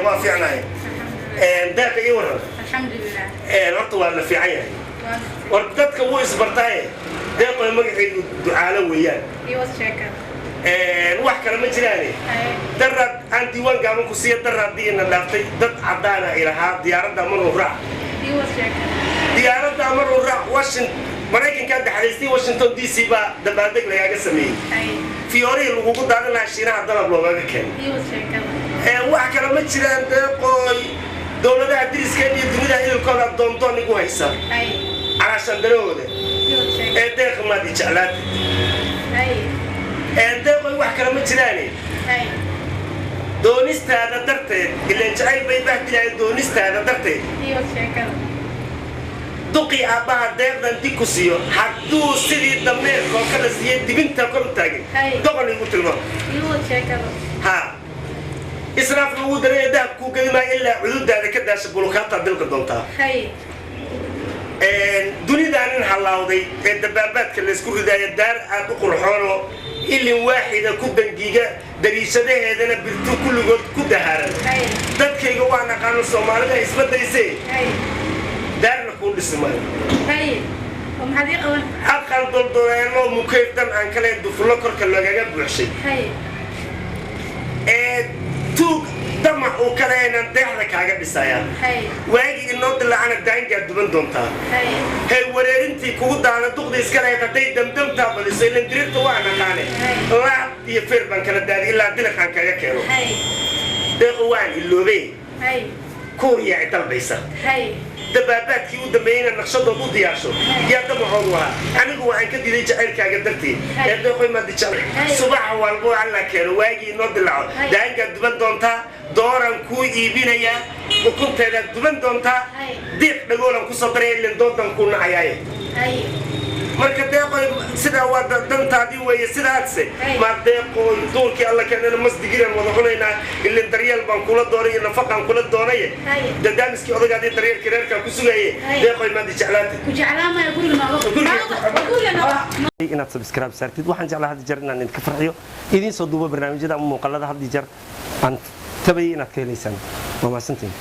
وافي عناي داك يورن الحمد لله horta waa la fiican yahay war dadka wuu isbartay deeqo magaciidu ducaalo weeyaan iyo sheeka wax kale ma jiraan darad aan diiwaan gaaban ku siiyo daradina dhaaftay dad cadaana ilaha diyaaradda maruu raac iyo sheeka diyaaradda maruu raac Washington maraykanka dhaxaystay Washington DC ba dabaaldeg lagaga sameeyay fiori lagu daadan lahaa shiinaha dalab looga keenay iyo sheeka wax kale ma jiraan deeqo dawladaha diriska iyo dunida hilkooda doontoon igu haysa عشان دلوده ديق ما دي جعلات ديق واحد كلام جلاني دونست هذا درتين اللي جاي بيبهدل على دونست هذا درتين دقي أباها ديق دنتيكو سيو حدو سيدي الدمير كوكلا سيدي دي بنتا كل تاجي دقل يقول لهم ها إسراف الوود ريدا كوكا ما إلا عدود هذا كده شبولوكات دلك دونتا دنيا أنا حلاودي الدبابات كل سكول ده الدار أقول حاله اللي واحد كودا جيجا دريشة ده هذا أنا برتو كل جود كودا هذا ده كي جوانا كانوا الصومالي ده اسمه ده يسي دار نقول الصومالي هم حديقة أكل دول إنه مكيف دم عن كلام دفلوكر كلا جاب وحشي توك دمع وكلام ندحلك حاجة بسايا واجي النوت اللي أنا داين جد من دونتا هاي ورينتي كودا على تقدر إسكالة تدي دم تابل يصير دريت وانا كانه لا يفر من كلا داري إلا دلك عن كذا كيلو ده قوان اللوبي كوريا عتال بيسا دبابات كيو دمين النقشة ضد ياشو يا دم عروها أنا جوا عن كده ليج عيل كأجدرتي يا دم خوي ما تجار صباح والبو على كيلو واجي نود العود ده إنك دبن دونتا دوران كوي يبينا يا وكنت هذا دبن دونتا ديك نقولهم كسبري اللي دونتا كون عياي marka deeqoy sida wada dantaadi way sidaadse ma deeqoy doorkii alla keenana masdigiran wada cunayna ilaa daryeel baan kula doonay nafaqan kula doonay dadamiski odagaadi daryeel kireerka ku sugayay deeqoy ma di jeclaatay ku jeclaama guriga inaad subscribe saartid waxaan jeclahay hadda jar inaan idin ka farxiyo idin soo duubo barnaamijyada muuqaalada hadda jar aan tabay inaad ka helaysaan waa maasantiin